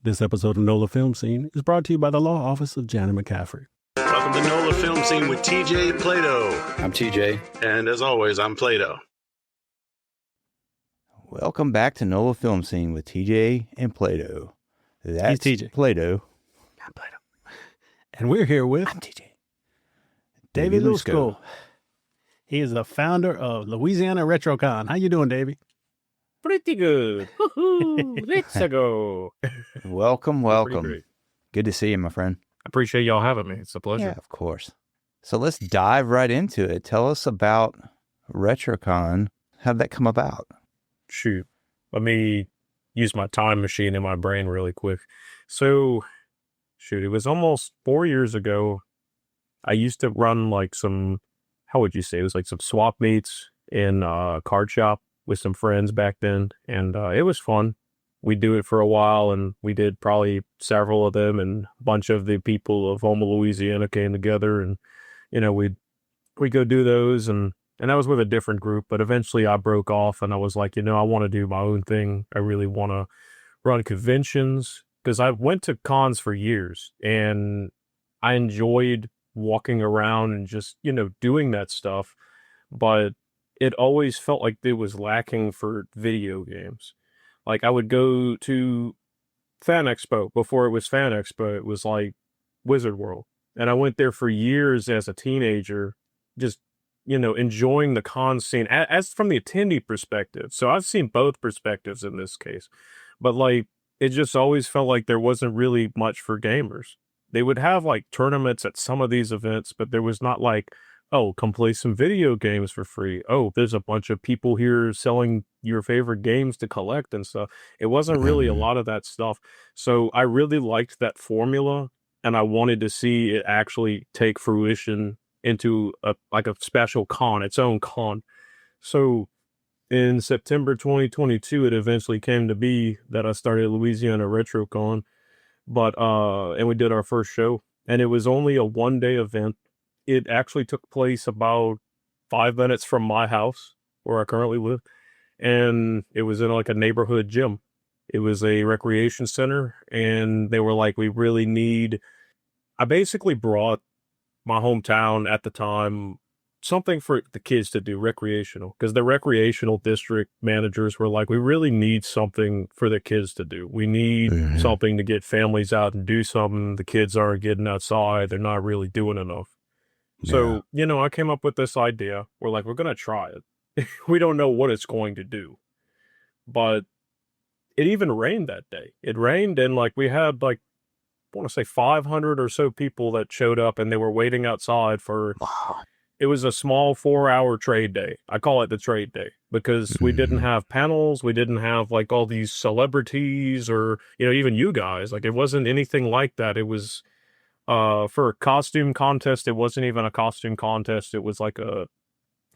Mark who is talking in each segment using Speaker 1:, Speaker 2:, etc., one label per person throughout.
Speaker 1: This episode of NOLA Film Scene is brought to you by the Law Office of Jana McCaffery. Welcome to NOLA Film Scene with TJ Plaideau.
Speaker 2: I'm TJ.
Speaker 1: And as always, I'm Plaideau.
Speaker 2: Welcome back to NOLA Film Scene with TJ and Plaideau. That's
Speaker 1: He's TJ.
Speaker 2: Plaideau.
Speaker 1: I'm Plaideau. And we're here with...
Speaker 2: I'm TJ.
Speaker 1: Davey Lusco. He is the founder of Louisiana RetroCon. How you doing, Davey?
Speaker 3: Pretty good. Let's go.
Speaker 2: Welcome. Good to see you, my friend.
Speaker 3: I appreciate y'all having me. It's a pleasure.
Speaker 2: Yeah, of course. So let's dive right into it. Tell us about RetroCon. How'd that come about?
Speaker 3: Shoot. Let me use my time machine in my brain really quick. So, it was almost 4 years ago. I used to run like some, how would you say? It was like some swap meets in a card shop with some friends back then. And it was fun. We do it for a while, and we did probably several of them, and a bunch of the people of Houma, Louisiana came together, and, you know, we'd go do those, and I was with a different group, but eventually I broke off, and I was like, you know, I want to do my own thing. I really want to run conventions, because I went to cons for years, and I enjoyed walking around and just, you know, doing that stuff, but it always felt like it was lacking for video games. Like, I would go to Fan Expo. Before it was Fan Expo, it was like Wizard World. And I went there for years as a teenager, just, you know, enjoying the con scene as from the attendee perspective. So I've seen both perspectives in this case. But, like, it just always felt like there wasn't really much for gamers. They would have, like, tournaments at some of these events, but there was not like, oh, come play some video games for free. Oh, there's a bunch of people here selling your favorite games to collect and stuff. It wasn't really a lot of that stuff. So I really liked that formula, and I wanted to see it actually take fruition into a special con, its own con. So in September 2022, it eventually came to be that I started Louisiana RetroCon, and we did our first show, and it was only a one-day event. It actually took place about 5 minutes from my house, where I currently live, and it was in like a neighborhood gym. It was a recreation center, and they were like, I basically brought my hometown at the time something for the kids to do, recreational, because the recreational district managers were like, we really need something for the kids to do. We need something to get families out and do something. The kids aren't getting outside. They're not really doing enough. So, you know, I came up with this idea. We're like, we're going to try it. We don't know what it's going to do. But it even rained that day. It rained, and like we had like, I want to say 500 or so people that showed up, and they were waiting outside for, it was a small 4-hour trade day. I call it the trade day because we didn't have panels. We didn't have like all these celebrities or, you know, even you guys. Like, it wasn't anything like that. It was, for a costume contest, it wasn't even a costume contest. It was like a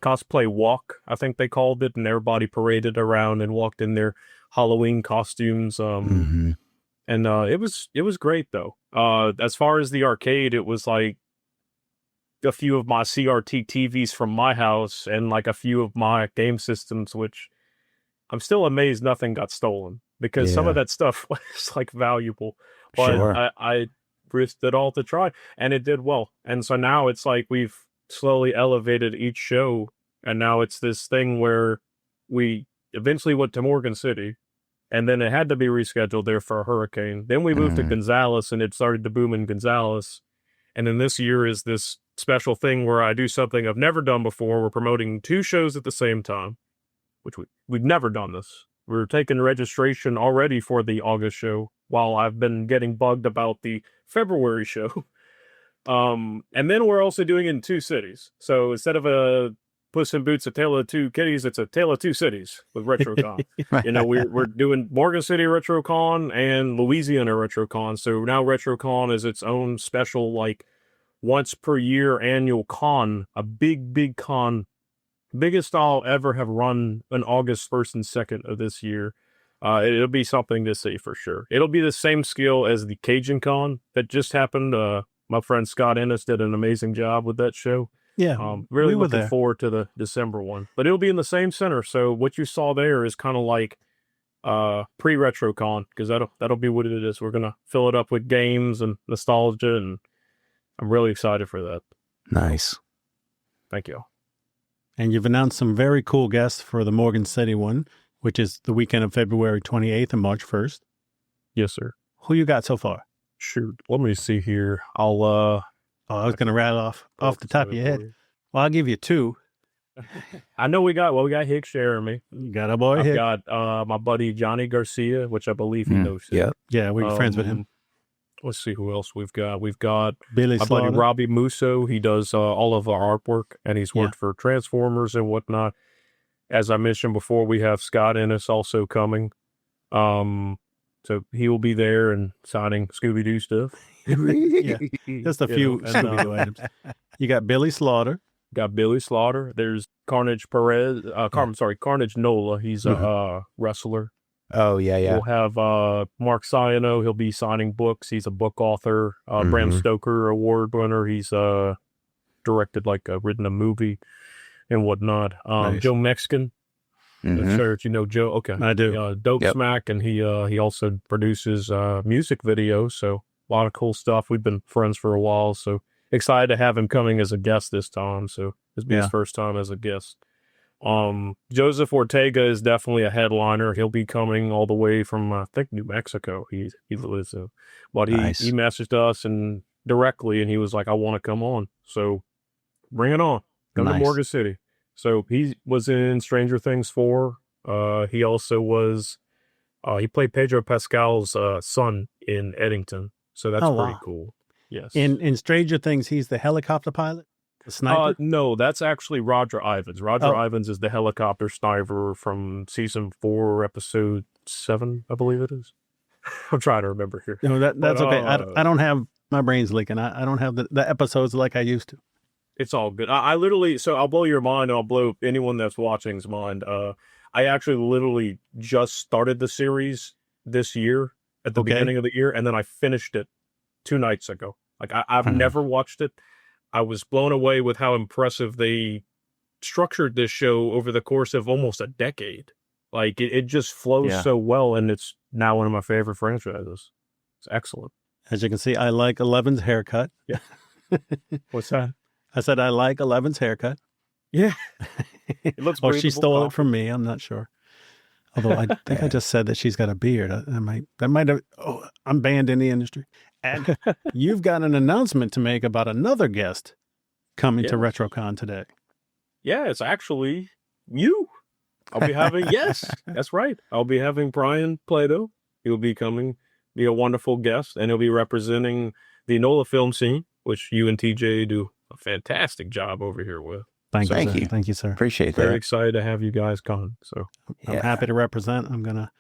Speaker 3: cosplay walk, I think they called it, and everybody paraded around and walked in their Halloween costumes. And it was great though. As far as the arcade, it was like a few of my CRT TVs from my house and like a few of my game systems, which I'm still amazed nothing got stolen, because some of that stuff was like valuable. But I risked it all to try, and it did well. And so now it's like we've slowly elevated each show, and now it's this thing where we eventually went to Morgan City, and then it had to be rescheduled there for a hurricane. Then we moved to Gonzales, and it started to boom in Gonzales. And then this year is this special thing where I do something I've never done before. We're promoting 2 shows at the same time, which we've never done this. We're taking registration already for the August show, while I've been getting bugged about the February show. And then we're also doing it in 2 cities. So instead of a Puss in Boots, A Tale of Two Kitties, it's A Tale of Two Cities with RetroCon. You know, we're doing Morgan City RetroCon and Louisiana RetroCon. So now RetroCon is its own special, like, once per year annual con, a big con. Biggest I'll ever have run on August 1st and 2nd of this year. It'll be something to see for sure. It'll be the same scale as the Cajun Con that just happened. My friend Scott Ennis did an amazing job with that show.
Speaker 1: Yeah,
Speaker 3: really looking forward to the December one. But it'll be in the same center. So what you saw there is kind of like pre-RetroCon, because that'll be what it is. We're gonna fill it up with games and nostalgia, and I'm really excited for that.
Speaker 2: Nice.
Speaker 3: Thank you.
Speaker 1: And you've announced some very cool guests for the Morgan City one, which is the weekend of February 28th and March 1st.
Speaker 3: Yes, sir.
Speaker 1: Who you got so far?
Speaker 3: Shoot, let me see here. I'll
Speaker 1: I was going to rattle off the top of your head. Well, I'll give you two.
Speaker 3: I know we got Hicks Jeremy.
Speaker 1: You got a boy
Speaker 3: I've
Speaker 1: here.
Speaker 3: got my buddy Johnny Garcia, which I believe he knows.
Speaker 2: Yeah.
Speaker 1: Yeah, we're friends with him.
Speaker 3: Let's see who else we've got. We've got
Speaker 1: Billy
Speaker 3: my
Speaker 1: Slaughter.
Speaker 3: buddy Robbie Musso. He does all of our artwork, and he's worked for Transformers and whatnot. As I mentioned before, we have Scott Ennis also coming. So he will be there and signing Scooby-Doo stuff.
Speaker 1: Yeah, just a few Scooby-Doo items. You got Billy Slaughter.
Speaker 3: Got Billy Slaughter. There's Carnage Perez. Carnage Nola. He's a wrestler.
Speaker 2: Oh, yeah.
Speaker 3: We'll have Mark Ciano. He'll be signing books. He's a book author. Bram Stoker Award winner. He's directed, written a movie and whatnot.
Speaker 1: Nice.
Speaker 3: Joe Mexican. I'm sure you know Joe. Okay.
Speaker 1: I do.
Speaker 3: Dope Smack, and he also produces music videos. So a lot of cool stuff. We've been friends for a while, so excited to have him coming as a guest this time. So this will be his first time as a guest. Joseph Ortega is definitely a headliner. He'll be coming all the way from I think New Mexico. He lives in, but he messaged us and directly, and he was like, "I want to come on." So bring it on. Come to Morgan City. So he was in Stranger Things 4. He also was, he played Pedro Pascal's son in Eddington. So that's pretty cool. Yes.
Speaker 1: In Stranger Things, he's the helicopter pilot, the sniper?
Speaker 3: No, that's actually Roger Ivans. Roger Ivans is the helicopter sniper from season 4, episode 7, I believe it is. I'm trying to remember here.
Speaker 1: No, that's okay. I don't have, my brain's leaking. I don't have the episodes like I used to.
Speaker 3: It's all good. I literally, so I'll blow your mind, and I'll blow anyone that's watching's mind. I actually literally just started the series this year at the beginning of the year, and then I finished it 2 nights ago. I've never watched it. I was blown away with how impressive they structured this show over the course of almost a decade. It just flows so well, and it's now one of my favorite franchises. It's excellent.
Speaker 1: As you can see, I like Eleven's haircut.
Speaker 3: Yeah. What's that?
Speaker 1: I said I like Eleven's haircut.
Speaker 3: Yeah. It looks
Speaker 1: or she stole it from me. I'm not sure. Although I think I just said that she's got a beard. That might have. Oh, I'm banned in the industry. And you've got an announcement to make about another guest coming to RetroCon today.
Speaker 3: Yeah, it's actually you. I'll be having, yes, that's right. I'll be having Brian Plaideau. He'll be coming, be a wonderful guest, and he'll be representing the NOLA Film Scene, which you and TJ do a fantastic job over here with.
Speaker 1: Thank you. Thank you, sir.
Speaker 2: Appreciate that.
Speaker 3: Very excited to have you guys come. So
Speaker 1: I'm happy to represent. I'm gonna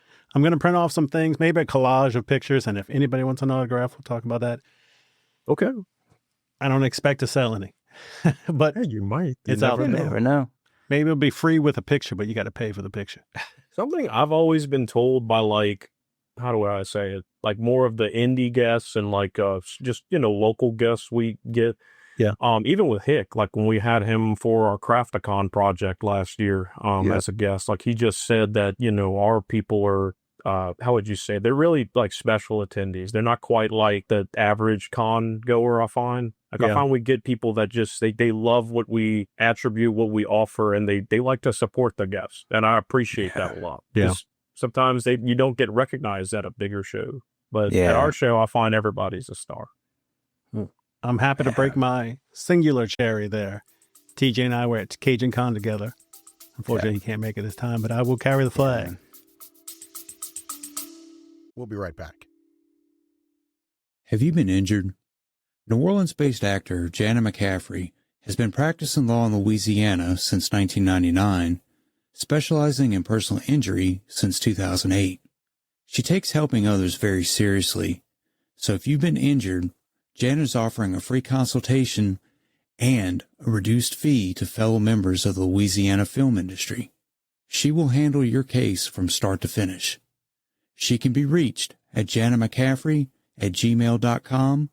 Speaker 1: print off some things, maybe a collage of pictures, and if anybody wants an autograph, we'll talk about that.
Speaker 3: Okay.
Speaker 1: I don't expect to sell any, but
Speaker 3: you might.
Speaker 1: It's out there.
Speaker 2: You never know.
Speaker 1: Maybe it'll be free with a picture, but you got to pay for the picture.
Speaker 3: Something I've always been told by how do I say it? More of the indie guests and just local guests we get.
Speaker 1: Yeah.
Speaker 3: Even with Hick, when we had him for our Crafticon project last year, as a guest, he just said that, our people are, how would you say, they're really special attendees. They're not quite like the average con goer, I find. I find we get people that just, they love what we attribute, what we offer, and they like to support the guests. And I appreciate that a lot.
Speaker 1: Yeah.
Speaker 3: Sometimes you don't get recognized at a bigger show, but at our show, I find everybody's a star.
Speaker 1: I'm happy to break my singular cherry there. TJ and I were at Cajun Con together. Unfortunately, he can't make it this time, but I will carry the flag.
Speaker 4: We'll be right back.
Speaker 5: Have you been injured? New Orleans-based actor Jana McCaffery has been practicing law in Louisiana since 1999, specializing in personal injury since 2008. She takes helping others very seriously, so if you've been injured, Jana's offering a free consultation and a reduced fee to fellow members of the Louisiana film industry. She will handle your case from start to finish. She can be reached at janamccaffery@gmail.com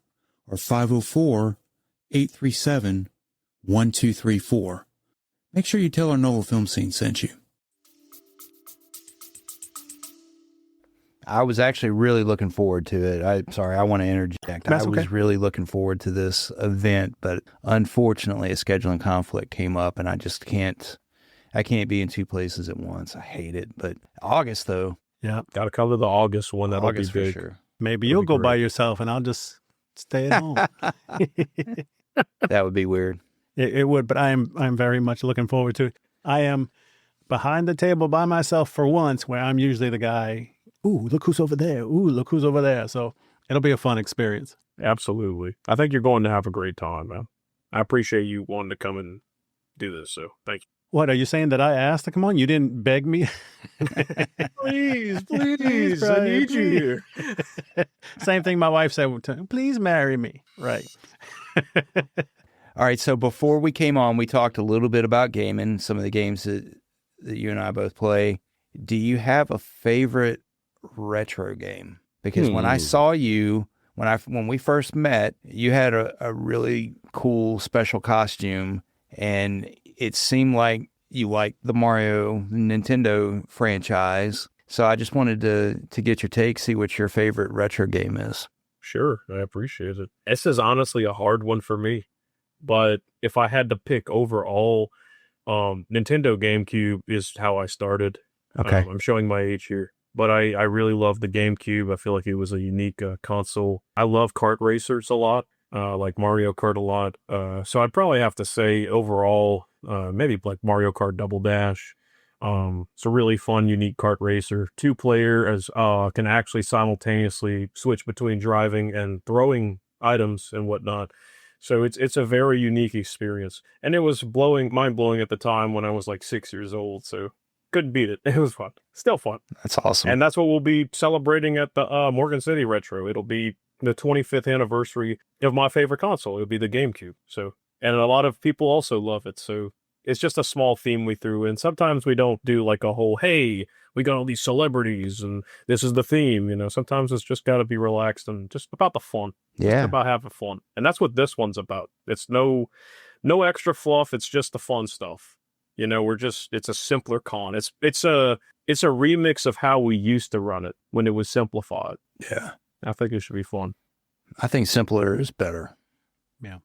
Speaker 5: or 504-837-1234. Make sure you tell her NOLA Film Scene sent you.
Speaker 2: I was actually really looking forward to it. Sorry, I want to interject.
Speaker 1: That's
Speaker 2: I was
Speaker 1: okay.
Speaker 2: really looking forward to this event, but unfortunately a scheduling conflict came up and I can't be in two places at once. I hate it. But August though.
Speaker 1: Yeah.
Speaker 3: Got to cover the August one. That'll
Speaker 2: August
Speaker 3: be
Speaker 2: for
Speaker 3: big.
Speaker 2: sure.
Speaker 1: Maybe
Speaker 3: That'll
Speaker 1: you'll
Speaker 3: be
Speaker 1: go by
Speaker 3: great.
Speaker 1: yourself and I'll just stay at home.
Speaker 2: That would be weird.
Speaker 1: It would, but I'm very much looking forward to it. I am behind the table by myself for once, where I'm usually the guy, ooh, look who's over there. Ooh, look who's over there. So it'll be a fun experience.
Speaker 3: Absolutely. I think you're going to have a great time, man. I appreciate you wanting to come and do this. So thank you.
Speaker 1: What, are you saying that I asked to come on? You didn't beg me?
Speaker 3: Please, I
Speaker 1: Brian,
Speaker 3: need you
Speaker 1: please.
Speaker 3: here.
Speaker 1: Same thing my wife said, please marry me. Right.
Speaker 2: All right, so before we came on, we talked a little bit about gaming, some of the games that you and I both play. Do you have a favorite retro game? Because when I saw you, when we first met, you had a really cool special costume, and it seemed like you liked the Nintendo franchise. So I just wanted to get your take, see what your favorite retro game is.
Speaker 3: Sure, I appreciate it. This is honestly a hard one for me. But if I had to pick overall, Nintendo GameCube is how I started.
Speaker 2: Okay.
Speaker 3: I'm showing my age here. But I really love the GameCube. I feel like it was a unique console. I love kart racers a lot, like Mario Kart a lot. So I'd probably have to say overall, maybe like Mario Kart Double Dash. It's a really fun, unique kart racer. 2-player as can actually simultaneously switch between driving and throwing items and whatnot. So it's a very unique experience. And it was mind-blowing at the time when I was like 6 years old. So couldn't beat it. It was fun. Still fun.
Speaker 2: That's awesome.
Speaker 3: And that's what we'll be celebrating at the Morgan City Retro. It'll be the 25th anniversary of my favorite console. It'll be the GameCube. So, and a lot of people also love it. So it's just a small theme we threw in. Sometimes we don't do like a whole, hey, we got all these celebrities and this is the theme. You know, sometimes it's just got to be relaxed and just about the fun.
Speaker 2: Yeah.
Speaker 3: Just about having fun. And that's what this one's about. It's no extra fluff. It's just the fun stuff. You know, it's a simpler con. It's a remix of how we used to run it when it was simplified.
Speaker 2: Yeah.
Speaker 3: I think it should be fun.
Speaker 2: I think simpler is better.
Speaker 1: Yeah.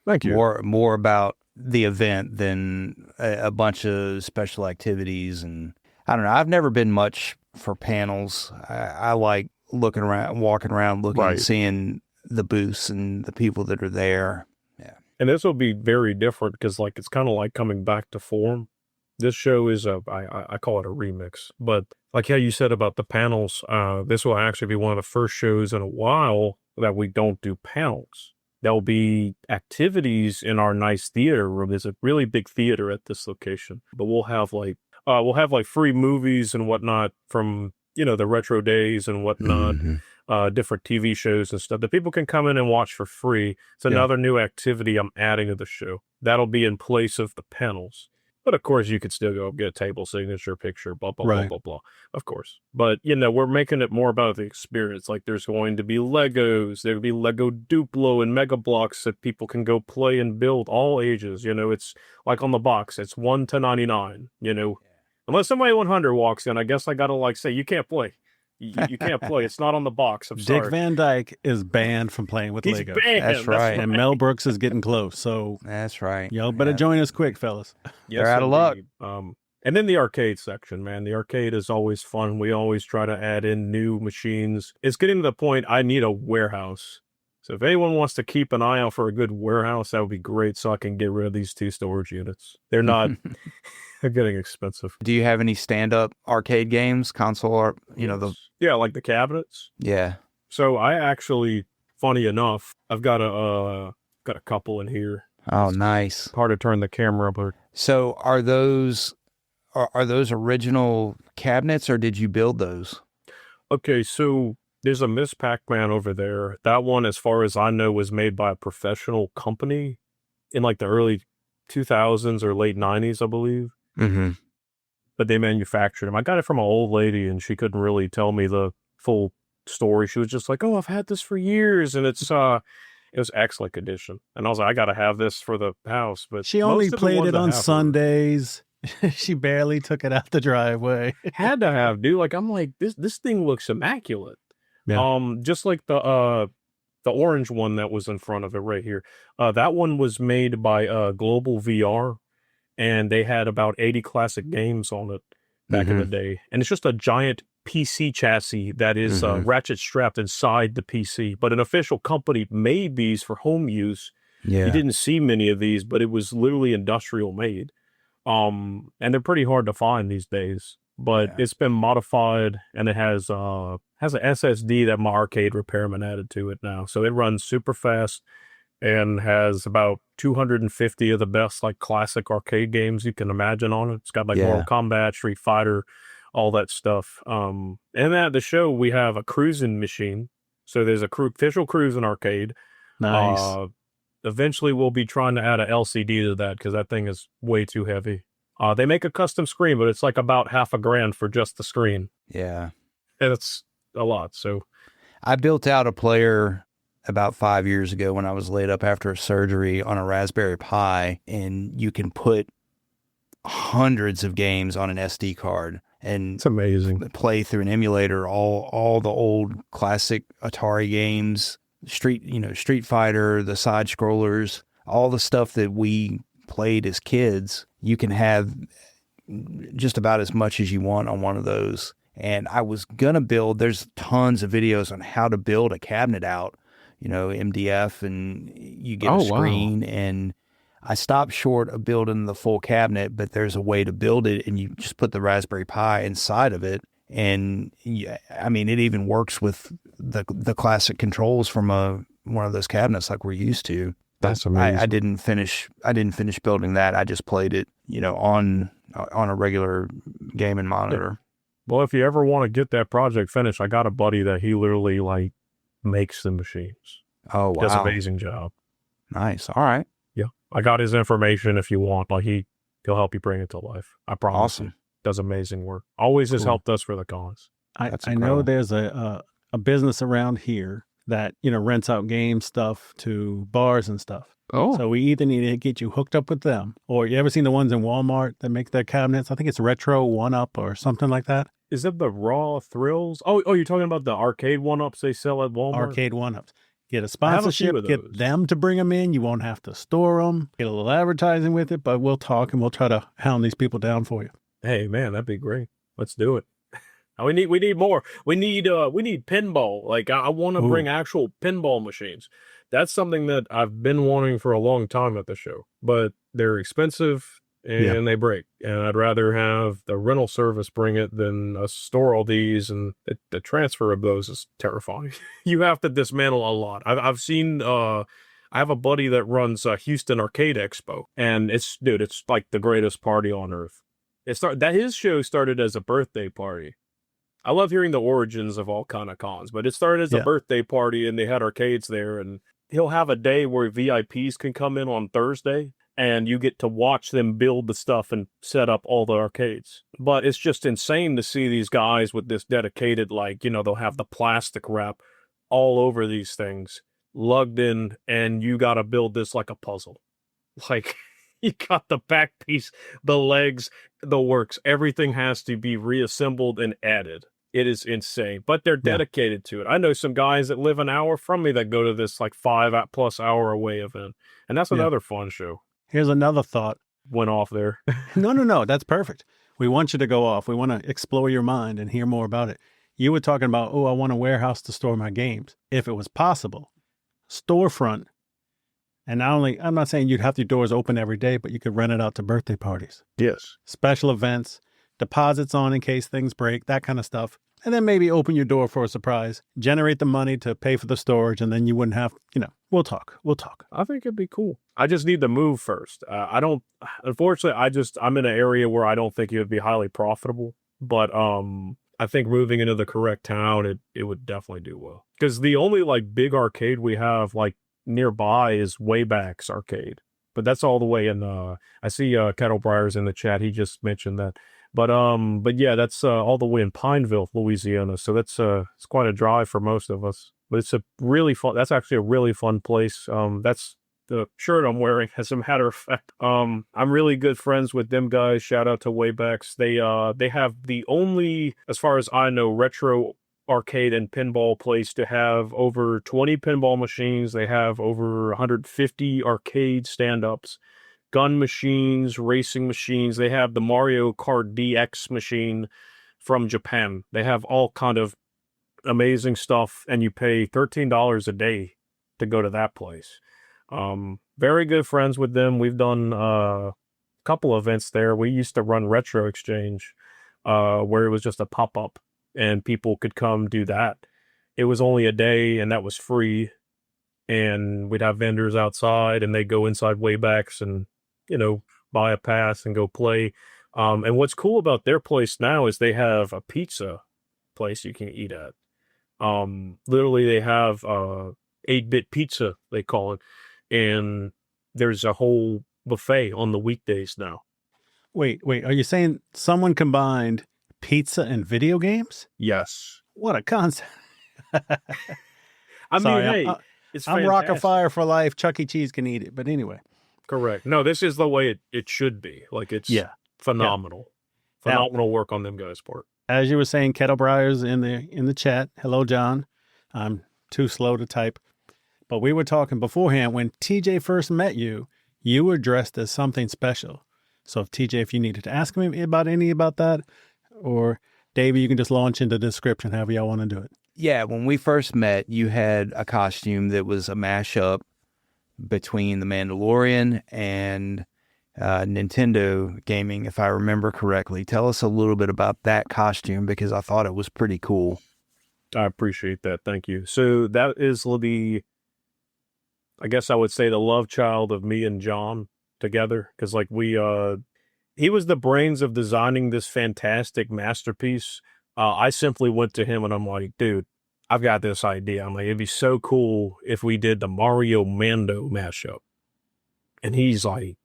Speaker 3: Thank you.
Speaker 2: More about the event than a bunch of special activities. And I don't know. I've never been much for panels. I like walking around, looking,
Speaker 3: Right.
Speaker 2: and seeing the booths and the people that are there. Yeah.
Speaker 3: And this will be very different because like it's kind of like coming back to form. This show is I call it a remix, but like how you said about the panels, this will actually be one of the first shows in a while that we don't do panels. There'll be activities in our nice theater room. There's a really big theater at this location, but we'll have like free movies and whatnot from, you know, the retro days and whatnot.
Speaker 2: Mm-hmm.
Speaker 3: Different TV shows and stuff that people can come in and watch for free. It's another new activity I'm adding to the show. That'll be in place of the panels. But of course, you could still go get a table signature picture, blah, blah,
Speaker 1: Right.
Speaker 3: blah, blah, blah. Of course. But, you know, we're making it more about the experience. Like there's going to be Legos. There'll be Lego Duplo and Mega Blocks that people can go play and build all ages. You know, it's like on the box, it's 1 to 99, you know. Unless somebody 100 walks in, I guess I got to like say, you can't play. You can't play. It's not on the box. I'm sorry.
Speaker 1: Dick Van Dyke is banned from playing with
Speaker 3: He's
Speaker 1: Lego.
Speaker 3: banned.
Speaker 2: That's right.
Speaker 1: And Mel Brooks is getting close. So
Speaker 2: That's right.
Speaker 1: y'all better
Speaker 2: Yeah.
Speaker 1: join us quick, fellas.
Speaker 3: Yes,
Speaker 2: They're out of luck.
Speaker 3: indeed. And then the arcade section, man. The arcade is always fun. We always try to add in new machines. It's getting to the point I need a warehouse. So if anyone wants to keep an eye out for a good warehouse, that would be great so I can get rid of these 2 storage units. They're not, they're getting expensive.
Speaker 2: Do you have any stand-up arcade games, console, or, you know,
Speaker 3: Yeah, like the cabinets.
Speaker 2: yeah.
Speaker 3: So I actually, funny enough, I've got a couple in here.
Speaker 2: Oh, nice.
Speaker 3: Hard to turn the camera up.
Speaker 2: So are those original cabinets, or did you build those?
Speaker 3: Okay, so there's a Miss Pac-Man over there. That one, as far as I know, was made by a professional company in like the early 2000s or late 90s, I believe.
Speaker 2: Mm-hmm.
Speaker 3: But they manufactured them. I got it from an old lady, and she couldn't really tell me the full story. She was just like, "Oh, I've had this for years, and it was excellent condition." And I was like, "I got to have this for the house." But
Speaker 1: She only
Speaker 3: most of the
Speaker 1: played
Speaker 3: ones
Speaker 1: it
Speaker 3: I
Speaker 1: on
Speaker 3: have are-
Speaker 1: Sundays. She barely took it out the driveway.
Speaker 3: Had to have, dude. Like, I'm like, this thing looks immaculate.
Speaker 1: Yeah.
Speaker 3: Just like the orange one that was in front of it right here. That one was made by Global VR, and they had about 80 classic games on it back in the day. And it's just a giant PC chassis that is ratchet strapped inside the PC. But an official company made these for home use.
Speaker 2: Yeah.
Speaker 3: You didn't see many of these, but it was literally industrial made. And they're pretty hard to find these days. But it's been modified, and it has an SSD that my arcade repairman added to it now. So it runs super fast and has about 250 of the best like classic arcade games you can imagine on it. It's got like Mortal Kombat, Street Fighter, all that stuff. And at the show, we have a cruising machine. So there's a official cruising arcade.
Speaker 1: Nice.
Speaker 3: Eventually, we'll be trying to add a LCD to that because that thing is way too heavy. They make a custom screen, but it's like about $5,000 for just the screen.
Speaker 2: Yeah.
Speaker 3: And it's a lot. So
Speaker 2: I built out a player about 5 years ago when I was laid up after a surgery on a Raspberry Pi, and you can put hundreds of games on an SD card and
Speaker 3: it's amazing.
Speaker 2: Play through an emulator all the old classic Atari games, Street Fighter, the side scrollers, all the stuff that we played as kids. You can have just about as much as you want on one of those. And I was gonna there's tons of videos on how to build a cabinet out, MDF, and you get a screen. Wow. And I stopped short of building the full cabinet, but there's a way to build it, and you just put the Raspberry Pi inside of it. And it even works with the classic controls from one of those cabinets like we're used to.
Speaker 3: That's amazing.
Speaker 2: I didn't finish building that. I just played it, on a regular gaming monitor.
Speaker 3: Well, if you ever want to get that project finished, I got a buddy that he literally like makes the machines.
Speaker 2: Oh, wow.
Speaker 3: Does an amazing job.
Speaker 2: Nice. All right.
Speaker 3: Yeah. I got his information if you want. Like he'll help you bring it to life. I promise.
Speaker 2: Awesome.
Speaker 3: You. Does amazing work. Always has helped us for the cause.
Speaker 1: I know there's a business around here that, rents out game stuff to bars and stuff.
Speaker 2: Oh.
Speaker 1: So we either need to get you hooked up with them, or you ever seen the ones in Walmart that make their cabinets? I think it's Retro 1-Up or something like that.
Speaker 3: Is it the Raw Thrills? Oh, you're talking about the arcade 1-Ups they sell at Walmart?
Speaker 1: Arcade 1-Ups. Get a sponsorship, get them to bring them in. You won't have to store them. Get a little advertising with it, but we'll talk and we'll try to hound these people down for you.
Speaker 3: Hey, man, that'd be great. Let's do it. We need more. We need pinball. Like I want to bring actual pinball machines. That's something that I've been wanting for a long time at the show, but they're expensive and they break. And I'd rather have the rental service bring it than us store all these. And the transfer of those is terrifying. You have to dismantle a lot. I've seen. I have a buddy that runs Houston Arcade Expo, and it's like the greatest party on earth. His show started as a birthday party. I love hearing the origins of all kind of cons, but it started as a birthday party, and they had arcades there, and he'll have a day where VIPs can come in on Thursday, and you get to watch them build the stuff and set up all the arcades. But it's just insane to see these guys with this dedicated, they'll have the plastic wrap all over these things, lugged in, and you got to build this like a puzzle. Like, you got the back piece, the legs, the works. Everything has to be reassembled and added. It is insane, but they're dedicated to it. I know some guys that live an hour from me that go to this like 5+ hour away event. And that's another fun show.
Speaker 1: Here's another thought.
Speaker 3: Went off there.
Speaker 1: No. That's perfect. We want you to go off. We want to explore your mind and hear more about it. You were talking about, I want a warehouse to store my games. If it was possible, storefront. And I'm not saying you'd have your doors open every day, but you could rent it out to birthday parties.
Speaker 3: Yes.
Speaker 1: Special events, deposits on in case things break, that kind of stuff. And then maybe open your door for a surprise, generate the money to pay for the storage, and then you wouldn't have, we'll talk.
Speaker 3: I think it'd be cool. I just need to move first. Unfortunately, I'm in an area where I don't think it would be highly profitable, but I think moving into the correct town, it would definitely do well. Because the only big arcade we have nearby is Wayback's Arcade, but that's all the way in, I see Kettle Briar's in the chat. He just mentioned that. But yeah, that's all the way in Pineville, Louisiana. So that's it's quite a drive for most of us. But it's a really fun. That's actually a really fun place. That's the shirt I'm wearing, as a matter of fact. I'm really good friends with them guys. Shout out to Waybacks. They have the only, as far as I know, retro arcade and pinball place to have over 20 pinball machines. They have over 150 arcade stand-ups, gun machines, racing machines. They have the Mario Kart DX machine from Japan. They have all kind of amazing stuff, and you pay $13 a day to go to that place. Very good friends with them. We've done a couple events there. We used to run Retro Exchange, where it was just a pop-up and people could come do that. It was only a day and that was free. And we'd have vendors outside and they'd go inside Waybacks and, buy a pass and go play. And what's cool about their place now is they have a pizza place you can eat at. Literally they have 8-bit pizza, they call it. And there's a whole buffet on the weekdays now.
Speaker 1: Wait, are you saying someone combined pizza and video games?
Speaker 3: Yes.
Speaker 1: What a concept.
Speaker 3: I
Speaker 1: Sorry,
Speaker 3: mean, hey, it's
Speaker 1: I'm Rock
Speaker 3: fantastic.
Speaker 1: of Fire for life. Chuck E. Cheese can eat it. But anyway.
Speaker 3: Correct. No, this is the way it should be. Like, it's phenomenal.
Speaker 1: Yeah.
Speaker 3: Phenomenal work on them guys' part.
Speaker 1: As you were saying, Kettle Briars in the chat. Hello, John. I'm too slow to type. But we were talking beforehand. When TJ first met you, you were dressed as something special. So if you needed to ask me about that, or Davey, you can just launch into the description however y'all want to do it.
Speaker 2: Yeah, when we first met, you had a costume that was a mashup between The Mandalorian and Nintendo gaming, if I remember correctly. Tell us a little bit about that costume, because I thought it was pretty cool.
Speaker 3: I appreciate that. Thank you. So that is I guess I would say the love child of me and John together. Because he was the brains of designing this fantastic masterpiece. I simply went to him and I'm like, dude, I've got this idea. I'm like, it'd be so cool if we did the Mario Mando mashup. And he's like,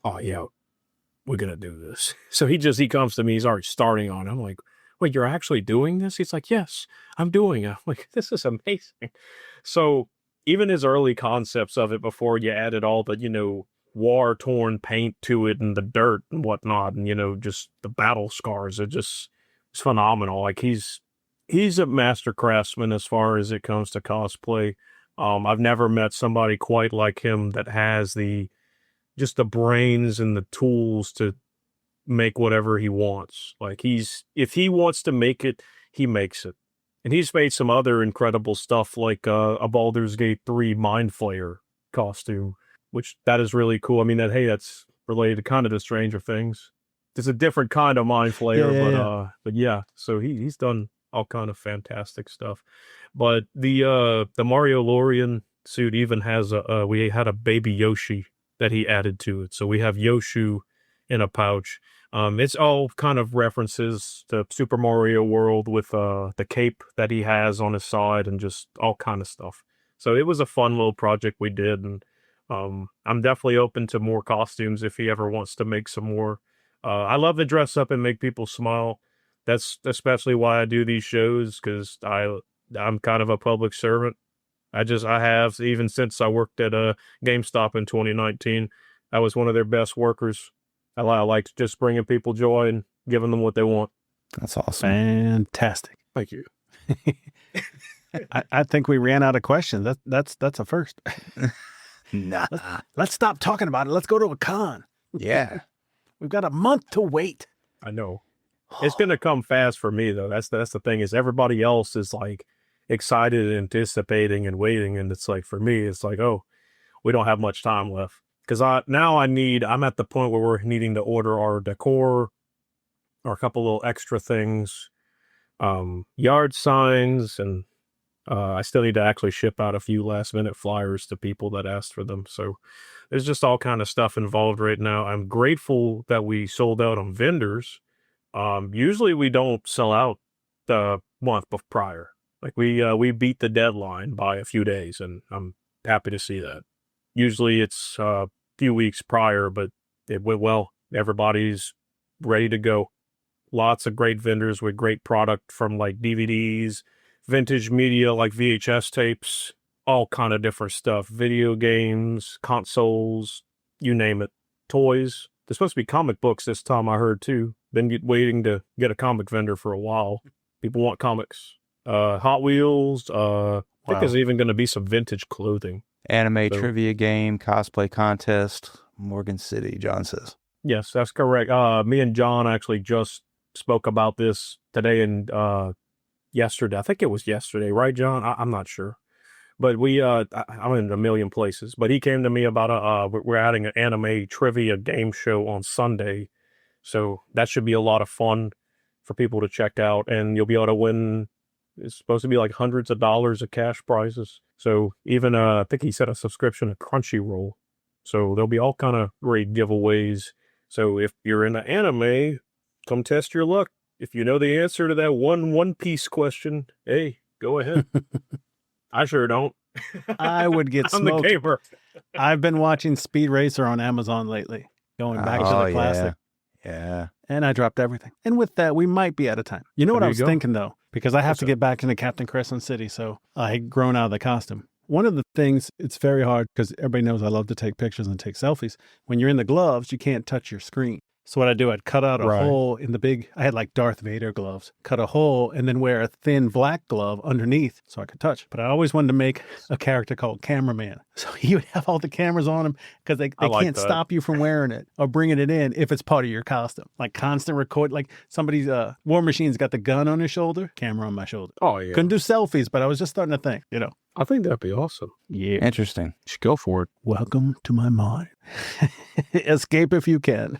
Speaker 3: oh yeah, we're going to do this. So he comes to me, he's already starting on it. I'm like, wait, you're actually doing this? He's like, yes, I'm doing it. I'm like, this is amazing. So even his early concepts of it, before you added all the, war-torn paint to it and the dirt and whatnot, and, just the battle scars, it's phenomenal. Like, he's a master craftsman as far as it comes to cosplay. I've never met somebody quite like him that has just the brains and the tools to make whatever he wants. Like, if he wants to make it, he makes it. And he's made some other incredible stuff, like a Baldur's Gate 3 Mind Flayer costume, which that is really cool. I mean, that's related to kind of the Stranger Things. It's a different kind of Mind Flayer, but yeah. So he's done all kind of fantastic stuff. But the Mario Lorian suit even has we had a baby Yoshi that he added to it. So we have Yoshu in a pouch. It's all kind of references to Super Mario World with the cape that he has on his side and just all kind of stuff. So it was a fun little project we did, and I'm definitely open to more costumes if he ever wants to make some more. I love to dress up and make people smile. That's especially why I do these shows, because I'm kind of a public servant. I have, even since I worked at GameStop in 2019, I was one of their best workers. I like just bringing people joy and giving them what they want.
Speaker 2: That's awesome.
Speaker 1: Fantastic.
Speaker 3: Thank you.
Speaker 1: I think we ran out of questions. That's a first.
Speaker 2: Nah.
Speaker 1: Let's stop talking about it. Let's go to a con.
Speaker 2: Yeah.
Speaker 1: We've got a month to wait.
Speaker 3: I know. It's going to come fast for me, though. That's the thing, is everybody else is like excited and anticipating and waiting. And it's like, for me, it's like, oh, we don't have much time left. Because I'm at the point where we're needing to order our decor, or a couple little extra things, yard signs, and I still need to actually ship out a few last minute flyers to people that asked for them. So there's just all kind of stuff involved right now. I'm grateful that we sold out on vendors. Usually we don't sell out the month prior. Like, we beat the deadline by a few days, and I'm happy to see that. Usually it's a few weeks prior, but it went well. Everybody's ready to go. Lots of great vendors with great product, from like DVDs, vintage media like VHS tapes, all kind of different stuff, video games, consoles, you name it, toys. There's supposed to be comic books this time, I heard too. Been waiting to get a comic vendor for a while. People want comics. Hot Wheels. I think there's even going to be some vintage clothing.
Speaker 2: Anime trivia game, cosplay contest, Morgan City, John says.
Speaker 3: Yes, that's correct. Me and John actually just spoke about this today and yesterday. I think it was yesterday, right, John? I'm not sure. But I'm in a million places. But he came to me about we're adding an anime trivia game show on Sunday. So that should be a lot of fun for people to check out. And you'll be able to win. It's supposed to be like hundreds of dollars of cash prizes. So even, I think he said a subscription to Crunchyroll. So there'll be all kind of great giveaways. So if you're into anime, come test your luck. If you know the answer to that One Piece question, hey, go ahead. I sure don't.
Speaker 1: I would get smoked.
Speaker 3: I'm the gamer.
Speaker 1: I've been watching Speed Racer on Amazon lately, going back to the classic.
Speaker 2: Yeah.
Speaker 1: And I dropped everything. And with that, we might be out of time. You know what I was thinking, though? Because I have to get back into Captain Crescent City, so I had grown out of the costume. One of the things, it's very hard because everybody knows I love to take pictures and take selfies. When you're in the gloves, you can't touch your screen. So what I do, I'd cut out a hole in the I had like Darth Vader gloves, cut a hole and then wear a thin black glove underneath so I could touch. But I always wanted to make a character called Cameraman. So he would have all the cameras on him because they can't stop you from wearing it or bringing it in if it's part of your costume. Like constant record, like somebody's War Machine's got the gun on his shoulder, camera on my shoulder.
Speaker 3: Oh, yeah.
Speaker 1: Couldn't do selfies, but I was just starting to think, you know.
Speaker 3: I think that'd be awesome.
Speaker 1: Yeah.
Speaker 2: Interesting.
Speaker 3: You should go for it.
Speaker 1: Welcome to my mind. Escape if you can.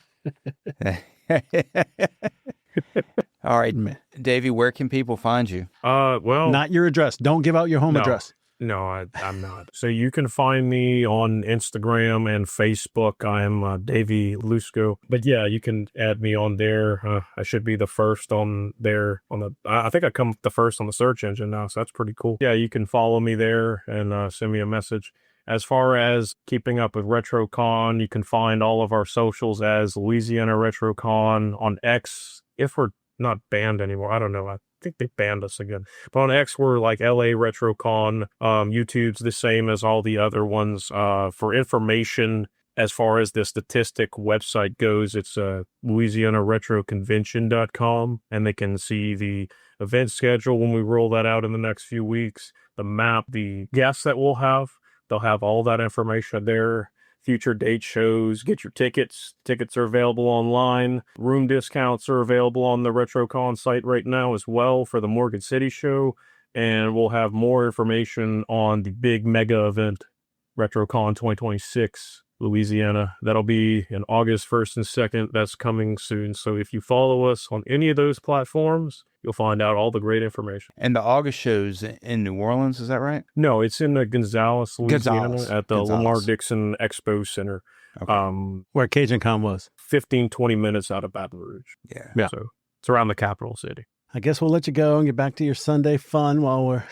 Speaker 2: All right, Davey, where can people find you?
Speaker 3: Well,
Speaker 1: not your address. Don't give out your home address.
Speaker 3: No, I'm not. So you can find me on Instagram and Facebook. I'm Davey Lusco. But yeah, you can add me on there. I should be the first on there. I think I come the first on the search engine now, so that's pretty cool. Yeah, you can follow me there and send me a message. As far as keeping up with RetroCon, you can find all of our socials as Louisiana RetroCon on X. If we're not banned anymore, I don't know. I think they banned us again. But on X, we're like LA RetroCon. YouTube's the same as all the other ones. For information, as far as the statistic website goes, it's LouisianaRetroConvention.com, and they can see the event schedule when we roll that out in the next few weeks, the map, the guests that we'll have. They'll have all that information there. Future date shows, get your tickets. Tickets are available online. Room discounts are available on the RetroCon site right now as well for the Morgan City show. And we'll have more information on the big mega event, RetroCon 2026, Louisiana. That'll be in August 1st and 2nd. That's coming soon. So if you follow us on any of those platforms, you'll find out all the great information.
Speaker 2: And the August show's in New Orleans, is that right?
Speaker 3: No, it's in Gonzales, Louisiana, at the Lamar Dixon Expo Center.
Speaker 2: Okay.
Speaker 1: Where Cajun Con was.
Speaker 3: 15, 20 minutes out of Baton Rouge.
Speaker 2: Yeah.
Speaker 3: So it's around the capital city.
Speaker 1: I guess we'll let you go and get back to your Sunday fun while we're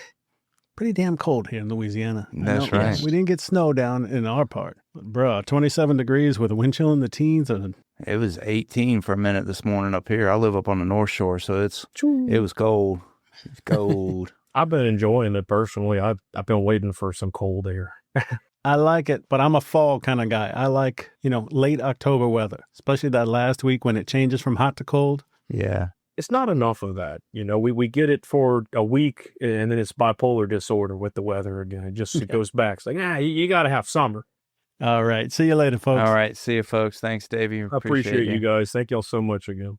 Speaker 1: pretty damn cold here in Louisiana.
Speaker 2: That's right.
Speaker 1: We didn't get snow down in our part. But, bruh, 27 degrees with a wind chill in the teens.
Speaker 2: It was 18 for a minute this morning up here. I live up on the North Shore, so it was cold. It's cold.
Speaker 3: I've been enjoying it personally. I've been waiting for some cold air.
Speaker 1: I like it, but I'm a fall kind of guy. I like, late October weather, especially that last week when it changes from hot to cold.
Speaker 2: Yeah.
Speaker 3: It's not enough of that. We get it for a week and then it's bipolar disorder with the weather again. It goes back. It's like, you got to have summer.
Speaker 1: All right. See you later, folks.
Speaker 2: All right. See you, folks. Thanks, Davey.
Speaker 3: I appreciate you guys. Thank y'all so much again.